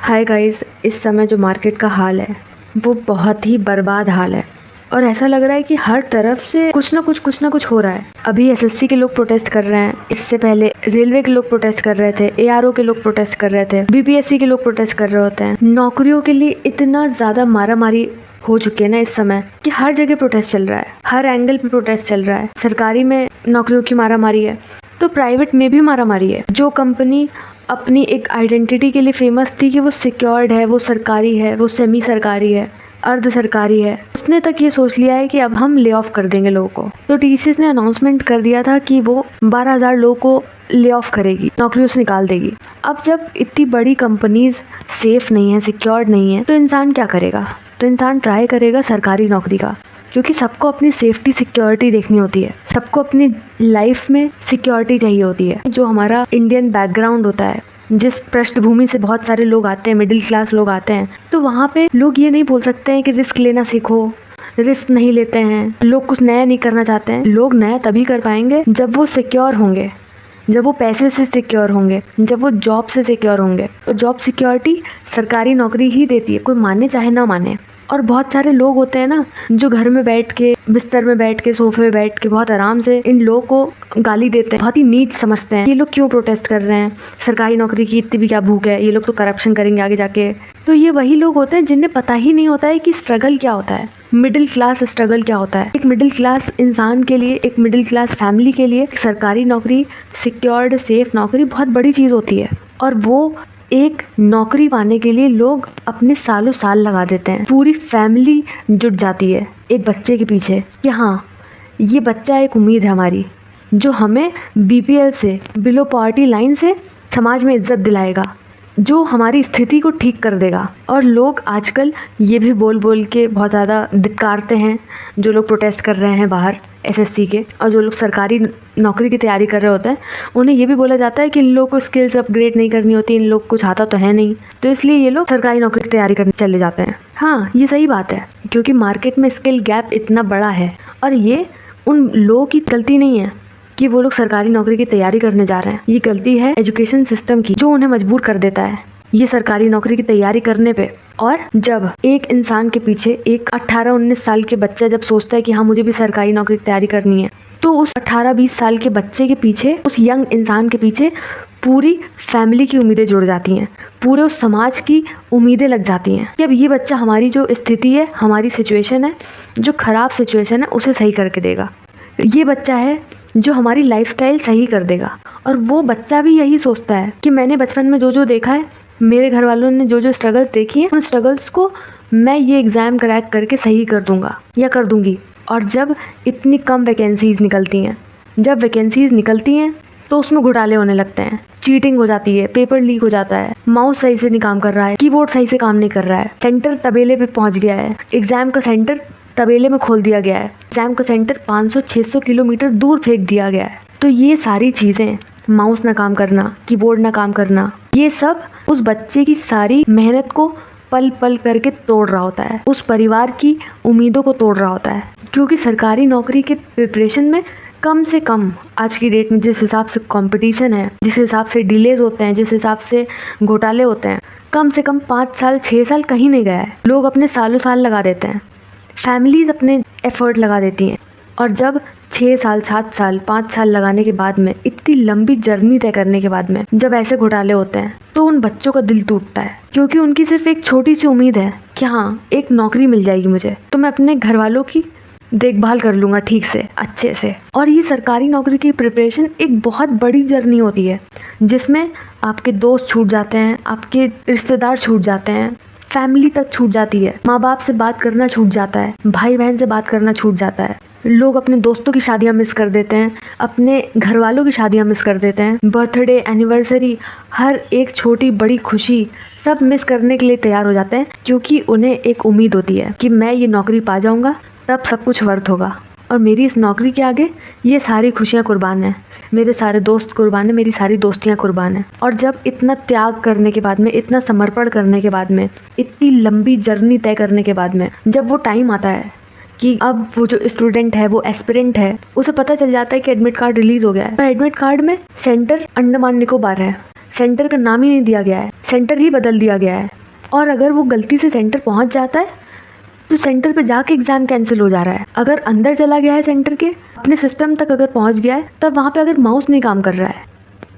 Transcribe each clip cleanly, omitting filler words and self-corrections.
Hi guys, इस समय जो मार्केट का हाल है वो बहुत ही बर्बाद हाल है और ऐसा लग रहा है कि हर तरफ से कुछ ना कुछ हो रहा है। अभी एसएससी के लोग प्रोटेस्ट कर रहे हैं, इससे पहले रेलवे के लोग प्रोटेस्ट कर रहे थे, एआरओ के लोग प्रोटेस्ट कर रहे थे, बीपीएससी के लोग प्रोटेस्ट कर रहे होते हैं। नौकरियों के लिए इतना ज़्यादा मारामारी हो चुकी है ना इस समय कि हर जगह प्रोटेस्ट चल रहा है, हर एंगल पे प्रोटेस्ट चल रहा है। सरकारी में नौकरियों की मारामारी है तो प्राइवेट में भी मारामारी है। जो कंपनी अपनी एक आइडेंटिटी के लिए फेमस थी कि वो सिक्योर्ड है, वो सरकारी है, वो सेमी सरकारी है, अर्ध सरकारी है, उसने तक ये सोच लिया है कि अब हम ले ऑफ कर देंगे लोगों को। तो टीसीएस ने अनाउंसमेंट कर दिया था कि वो 12,000 लोगों को ले ऑफ करेगी, नौकरियों से निकाल देगी। अब जब इतनी बड़ी कंपनीज सेफ नहीं है, सिक्योर्ड नहीं है, तो इंसान क्या करेगा? तो इंसान ट्राई करेगा सरकारी नौकरी का, क्योंकि सबको अपनी सेफ्टी सिक्योरिटी देखनी होती है, सबको अपनी लाइफ में सिक्योरिटी चाहिए होती है। जो हमारा इंडियन बैकग्राउंड होता है, जिस पृष्ठभूमि से बहुत सारे लोग आते हैं, मिडिल क्लास लोग आते हैं, तो वहाँ पे लोग ये नहीं बोल सकते हैं कि रिस्क लेना सीखो, रिस्क नहीं लेते हैं। लोग कुछ नया नहीं करना चाहते हैं। लोग नया तभी कर पाएंगे जब वो सिक्योर होंगे, जब वो पैसे से सिक्योर होंगे, जब वो जॉब से सिक्योर होंगे। तो जॉब सिक्योरिटी सरकारी नौकरी ही देती है, कोई माने चाहे ना माने। और बहुत सारे लोग होते हैं ना जो घर में बैठ के, बिस्तर में बैठ के, सोफे में बैठ के बहुत आराम से इन लोगों को गाली देते हैं, बहुत ही नीच समझते हैं। ये लोग क्यों प्रोटेस्ट कर रहे हैं? सरकारी नौकरी की इतनी भी क्या भूख है? ये लोग तो करप्शन करेंगे आगे जाके। तो ये वही लोग होते हैं जिन्हें पता ही नहीं होता है कि स्ट्रगल क्या होता है, मिडिल क्लास स्ट्रगल क्या होता है। एक मिडिल क्लास इंसान के लिए, एक मिडिल क्लास फैमिली के लिए सरकारी नौकरी, सिक्योर्ड सेफ नौकरी बहुत बड़ी चीज़ होती है। और वो एक नौकरी पाने के लिए लोग अपने सालों साल लगा देते हैं। पूरी फैमिली जुट जाती है एक बच्चे के पीछे कि हाँ, ये बच्चा एक उम्मीद है हमारी, जो हमें बीपीएल से, बिलो पॉवर्टी लाइन से समाज में इज्जत दिलाएगा, जो हमारी स्थिति को ठीक कर देगा। और लोग आजकल ये भी बोल बोल के बहुत ज़्यादा धिक्कारते हैं, जो लोग प्रोटेस्ट कर रहे हैं बाहर एसएससी के, और जो लोग सरकारी नौकरी की तैयारी कर रहे होते हैं, उन्हें ये भी बोला जाता है कि इन लोगों को स्किल्स अपग्रेड नहीं करनी होती, इन लोग कुछ आता तो है नहीं, तो इसलिए ये लोग सरकारी नौकरी की तैयारी करने चले जाते हैं। हाँ, ये सही बात है, क्योंकि मार्केट में स्किल गैप इतना बड़ा है। और ये उन लोगों की गलती नहीं है कि वो लोग सरकारी नौकरी की तैयारी करने जा रहे हैं। ये गलती है एजुकेशन सिस्टम की, जो उन्हें मजबूर कर देता है ये सरकारी नौकरी की तैयारी करने पे। और जब एक इंसान के पीछे, एक 18-19 साल के बच्चा जब सोचता है कि हाँ, मुझे भी सरकारी नौकरी की तैयारी करनी है, तो उस 18-20 साल के बच्चे के पीछे, उस यंग इंसान के पीछे पूरी फैमिली की उम्मीदें जुड़ जाती हैं, पूरे उस समाज की उम्मीदें लग जाती हैं कि अब ये बच्चा हमारी जो स्थिति है, हमारी सिचुएशन है, जो ख़राब सिचुएशन है, उसे सही करके देगा। ये बच्चा है जो हमारी लाइफस्टाइल सही कर देगा। और वो बच्चा भी यही सोचता है कि मैंने बचपन में जो जो देखा है, मेरे घर वालों ने जो जो स्ट्रगल्स देखी हैं, उन स्ट्रगल्स को मैं ये एग्ज़ाम क्रैक करके सही कर दूंगा या कर दूंगी। और जब इतनी कम वैकेंसीज़ निकलती हैं, जब वैकेंसीज़ निकलती हैं तो उसमें घोटाले होने लगते हैं, चीटिंग हो जाती है, पेपर लीक हो जाता है, माउस सही से नहीं काम कर रहा है, कीबोर्ड सही से काम नहीं कर रहा है, सेंटर तबेले पे पहुँच गया है, एग्ज़ाम का सेंटर तबेले में खोल दिया गया है, एग्ज़ाम का सेंटर 500-600 किलोमीटर दूर फेंक दिया गया है। तो ये सारी चीज़ें, माउस ना काम करना, कीबोर्ड ना काम करना, ये सब उस बच्चे की सारी मेहनत को पल पल करके तोड़ रहा होता है, उस परिवार की उम्मीदों को तोड़ रहा होता है। क्योंकि सरकारी नौकरी के प्रिपरेशन में कम से कम आज की डेट में जिस हिसाब से कंपटीशन है, जिस हिसाब से डिलेज होते हैं, जिस हिसाब से घोटाले होते हैं, कम से कम 5 साल 6 साल कहीं नहीं गया है। लोग अपने सालों साल लगा देते हैं, फैमिलीज़ अपने एफर्ट लगा देती हैं। और जब 6 साल 7 साल 5 साल लगाने के बाद में, इतनी लंबी जर्नी तय करने के बाद में जब ऐसे घोटाले होते हैं, तो उन बच्चों का दिल टूटता है। क्योंकि उनकी सिर्फ एक छोटी सी उम्मीद है कि हाँ, एक नौकरी मिल जाएगी मुझे, तो मैं अपने घर वालों की देखभाल कर लूँगा ठीक से, अच्छे से। और ये सरकारी नौकरी की प्रिपरेशन एक बहुत बड़ी जर्नी होती है, जिसमें आपके दोस्त छूट जाते हैं, आपके रिश्तेदार छूट जाते हैं, फैमिली तक छूट जाती है, माँ बाप से बात करना छूट जाता है, भाई बहन से बात करना छूट जाता है। लोग अपने दोस्तों की शादियां मिस कर देते हैं, अपने घर वालों की शादियां मिस कर देते हैं, बर्थडे, एनिवर्सरी, हर एक छोटी बड़ी खुशी सब मिस करने के लिए तैयार हो जाते हैं। क्योंकि उन्हें एक उम्मीद होती है कि मैं ये नौकरी पा जाऊंगा तब सब कुछ वर्थ होगा, और मेरी इस नौकरी के आगे ये सारी खुशियाँ कुर्बान हैं, मेरे सारे दोस्त कुर्बान हैं, मेरी सारी दोस्तियाँ कुर्बान हैं। और जब इतना त्याग करने के बाद में, इतना समर्पण करने के बाद में, इतनी लंबी जर्नी तय करने के बाद में, जब वो टाइम आता है कि अब वो जो स्टूडेंट है, वो एस्पिरेंट है, उसे पता चल जाता है कि एडमिट कार्ड रिलीज़ हो गया है, पर एडमिट कार्ड में सेंटर अंडमान निकोबार है, सेंटर का नाम ही नहीं दिया गया है, सेंटर ही बदल दिया गया है। और अगर वो गलती से सेंटर पहुंच जाता है तो सेंटर पे जाके एग्ज़ाम कैंसिल हो जा रहा है। अगर अंदर चला गया है सेंटर के, अपने सिस्टम तक अगर पहुंच गया है, तब वहाँ पे अगर माउस नहीं काम कर रहा है,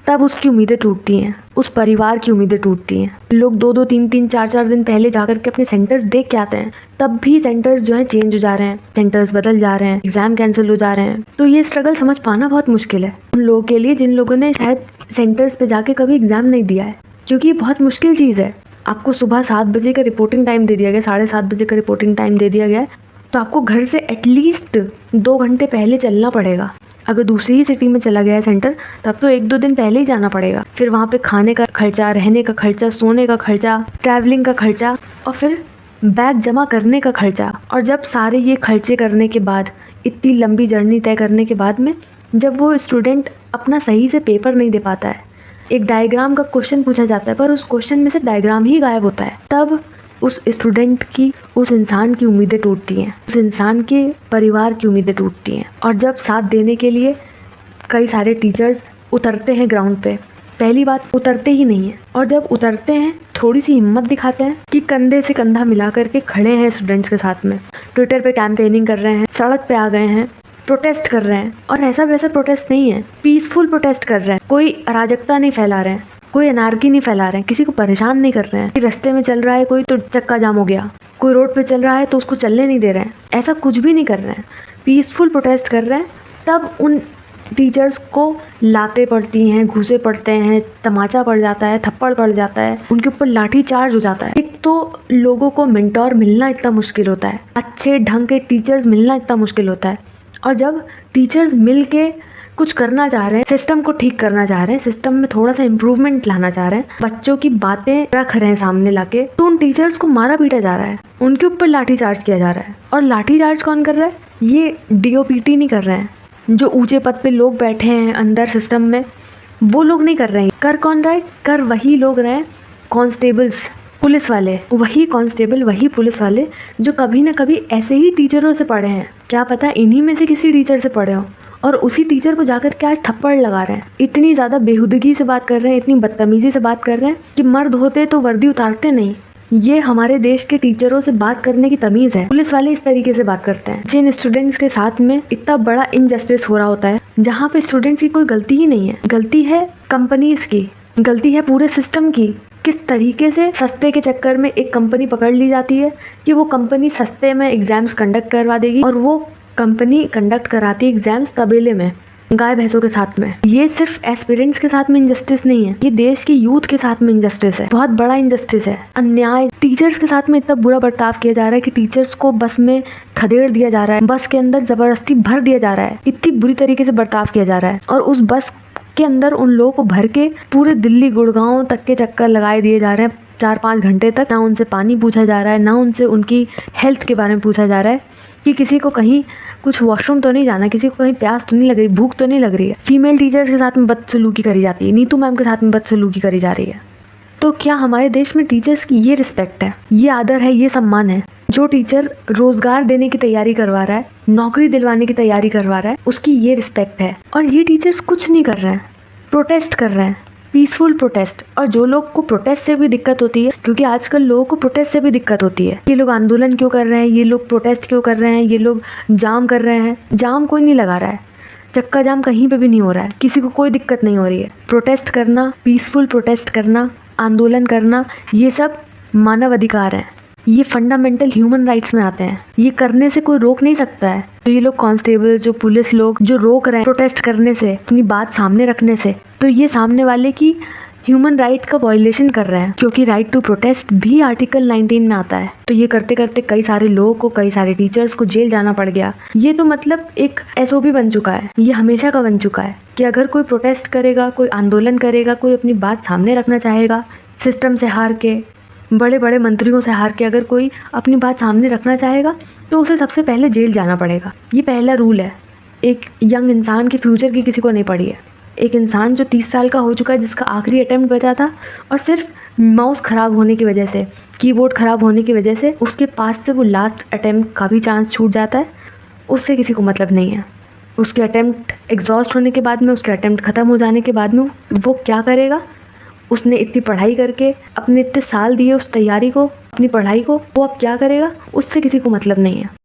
तब उसकी उम्मीदें टूटती हैं, उस परिवार की उम्मीदें टूटती हैं। लोग 2-2, 3-3, 4-4 दिन पहले जाकर के अपने सेंटर्स देख के आते हैं, तब भी सेंटर्स जो है चेंज हो जा रहे हैं, सेंटर्स बदल जा रहे हैं, एग्ज़ाम कैंसिल हो जा रहे हैं। तो ये स्ट्रगल समझ पाना बहुत मुश्किल है उन लोगों के लिए जिन लोगों ने शायद सेंटर्स पे जाके कभी एग्ज़ाम नहीं दिया है, क्योंकि ये बहुत मुश्किल चीज़ है। आपको सुबह 7 बजे का रिपोर्टिंग टाइम दे दिया गया, 7:30 बजे का रिपोर्टिंग टाइम दे दिया गया है, तो आपको घर से एटलीस्ट 2 घंटे पहले चलना पड़ेगा। अगर दूसरी ही सिटी में चला गया है सेंटर, तब तो 1-2 दिन पहले ही जाना पड़ेगा। फिर वहाँ पे खाने का खर्चा, रहने का खर्चा, सोने का खर्चा, ट्रैवलिंग का खर्चा और फिर बैग जमा करने का खर्चा। और जब सारे ये खर्चे करने के बाद, इतनी लंबी जर्नी तय करने के बाद में जब वो स्टूडेंट अपना सही से पेपर नहीं दे पाता है, एक डायग्राम का क्वेश्चन पूछा जाता है पर उस क्वेश्चन में से डायग्राम ही गायब होता है, तब उस स्टूडेंट की, उस इंसान की उम्मीदें टूटती हैं, उस इंसान के परिवार की उम्मीदें टूटती हैं। और जब साथ देने के लिए कई सारे टीचर्स उतरते हैं ग्राउंड पे, पहली बात उतरते ही नहीं हैं, और जब उतरते हैं थोड़ी सी हिम्मत दिखाते हैं कि कंधे से कंधा मिला करके खड़े हैं स्टूडेंट्स के साथ में, ट्विटर पे कैंपेनिंग कर रहे हैं, सड़क पे आ गए हैं, प्रोटेस्ट कर रहे हैं। और ऐसा वैसा प्रोटेस्ट नहीं है, पीसफुल प्रोटेस्ट कर रहे हैं, कोई अराजकता नहीं फैला रहे हैं, कोई अनार्की नहीं फैला रहे हैं, किसी को परेशान नहीं कर रहे हैं कि रास्ते में चल रहा है कोई तो चक्का जाम हो गया, कोई रोड पे चल रहा है तो उसको चलने नहीं दे रहे हैं, ऐसा कुछ भी नहीं कर रहे हैं, पीसफुल प्रोटेस्ट कर रहे हैं। तब उन टीचर्स को लातें पड़ती हैं, घूसे पड़ते हैं, तमाचा पड़ जाता है, थप्पड़ पड़ जाता है, उनके ऊपर लाठी चार्ज हो जाता है। एक तो लोगों को मेंटोर मिलना इतना मुश्किल होता है, अच्छे ढंग के टीचर्स मिलना इतना मुश्किल होता है, और जब टीचर्स मिल के कुछ करना चाह रहे हैं, सिस्टम को ठीक करना चाह रहे हैं, सिस्टम में थोड़ा सा इम्प्रूवमेंट लाना चाह रहे हैं, बच्चों की बातें रख रहे हैं सामने लाके, तो उन टीचर्स को मारा पीटा जा रहा है, उनके ऊपर लाठी चार्ज किया जा रहा है। और लाठी चार्ज कौन कर रहा है? ये DOPT नहीं कर रहे हैं, जो ऊंचे पद पे लोग बैठे हैं अंदर सिस्टम में, वो लोग नहीं कर रहे हैं। कर कौन रहा है? कर वही लोग रहे हैं, कांस्टेबल्स, पुलिस वाले, वही कांस्टेबल, वही पुलिस वाले जो कभी ना कभी ऐसे ही टीचरों से पढ़े हैं, क्या पता इन्हीं में से किसी टीचर से पढ़े हो, और उसी टीचर को जाकर के आज थप्पड़ लगा रहे हैं। इतनी ज़्यादा बेहुदगी से बात कर रहे हैं, इतनी बदतमीजी से बात कर रहे हैं कि मर्द होते तो वर्दी उतारते नहीं। ये हमारे देश के टीचरों से बात करने की तमीज़ है। पुलिस वाले इस तरीके से बात करते हैं। जिन स्टूडेंट्स के साथ में इतना बड़ा इनजस्टिस हो रहा होता है, जहाँ पे स्टूडेंट्स की कोई गलती ही नहीं है, गलती है कंपनीज की, गलती है पूरे सिस्टम की। किस तरीके से सस्ते के चक्कर में एक कंपनी पकड़ ली जाती है कि वो कंपनी सस्ते में एग्जाम्स कंडक्ट करवा देगी, और वो कंपनी कंडक्ट कराती है एग्जाम्स तबेले में, गाय भैंसों के साथ में। ये सिर्फ एस्पिरेंट्स के साथ में इनजस्टिस नहीं है, ये देश के यूथ के साथ में इनजस्टिस है, बहुत बड़ा इनजस्टिस है, अन्याय। टीचर्स के साथ में इतना बुरा बर्ताव किया जा रहा है कि टीचर्स को बस में खदेड़ दिया जा रहा है, बस के अंदर जबरदस्ती भर दिया जा रहा है, इतनी बुरी तरीके से बर्ताव किया जा रहा है। और उस बस के अंदर उन लोगों को भर के पूरे दिल्ली गुड़गांव तक के चक्कर लगाए दिए जा रहे हैं 4-5 घंटे तक। ना उनसे पानी पूछा जा रहा है, ना उनसे उनकी हेल्थ के बारे में पूछा जा रहा है कि किसी को कहीं कुछ वॉशरूम तो नहीं जाना, किसी को कहीं प्यास तो नहीं लग रही, भूख तो नहीं लग रही है। फीमेल टीचर्स के साथ में बदसलूकी करी जाती है, नीतू मैम के साथ में बदसलूकी करी जा रही है। तो क्या हमारे देश में टीचर्स की ये रिस्पेक्ट है, ये आदर है, ये सम्मान है? जो टीचर रोजगार देने की तैयारी करवा रहा है, नौकरी दिलवाने की तैयारी करवा रहा है, उसकी ये रिस्पेक्ट है। और ये टीचर्स कुछ नहीं कर रहे हैं, प्रोटेस्ट कर रहे हैं, पीसफुल प्रोटेस्ट। और जो लोग को प्रोटेस्ट से भी दिक्कत होती है, क्योंकि आजकल लोगों को प्रोटेस्ट से भी दिक्कत होती है, ये लोग आंदोलन क्यों कर रहे हैं, ये लोग प्रोटेस्ट क्यों कर रहे हैं, ये लोग जाम कर रहे हैं। जाम कोई नहीं लगा रहा है, चक्का जाम कहीं पे भी नहीं हो रहा है, किसी को कोई दिक्कत नहीं हो रही है। प्रोटेस्ट करना, पीसफुल प्रोटेस्ट करना, आंदोलन करना, ये सब मानव अधिकार है, ये फंडामेंटल ह्यूमन राइट्स में आते हैं, ये करने से कोई रोक नहीं सकता है। तो ये लोग कांस्टेबल, जो पुलिस लोग जो रोक रहे हैं प्रोटेस्ट करने से, अपनी बात सामने रखने से, तो ये सामने वाले की ह्यूमन राइट का वायलेशन कर रहे हैं, क्योंकि राइट टू प्रोटेस्ट भी आर्टिकल 19 में आता है। तो ये करते करते कई सारे लोगों को, कई सारे टीचर्स को जेल जाना पड़ गया। ये तो मतलब एक SOP बन चुका है, ये हमेशा का बन चुका है कि अगर कोई प्रोटेस्ट करेगा, कोई आंदोलन करेगा, कोई अपनी बात सामने रखना चाहेगा, सिस्टम से हार के, बड़े बड़े मंत्रियों से हार के अगर कोई अपनी बात सामने रखना चाहेगा, तो उसे सबसे पहले जेल जाना पड़ेगा। ये पहला रूल है। एक यंग इंसान के फ्यूचर की किसी को नहीं पड़ी है। एक इंसान जो 30 साल का हो चुका है, जिसका आखिरी अटेम्प्ट बचा था, और सिर्फ माउस ख़राब होने की वजह से, कीबोर्ड ख़राब होने की वजह से उसके पास से वो लास्ट अटेम्प्ट का भी चांस छूट जाता है, उससे किसी को मतलब नहीं है। उसके अटेम्प्ट एग्जॉस्ट होने के बाद में, उसके अटेम्प्ट ख़त्म हो जाने के बाद में वो क्या करेगा, उसने इतनी पढ़ाई करके अपने इतने साल दिए उस तैयारी को, अपनी पढ़ाई को, वो अब क्या करेगा उससे किसी को मतलब नहीं है।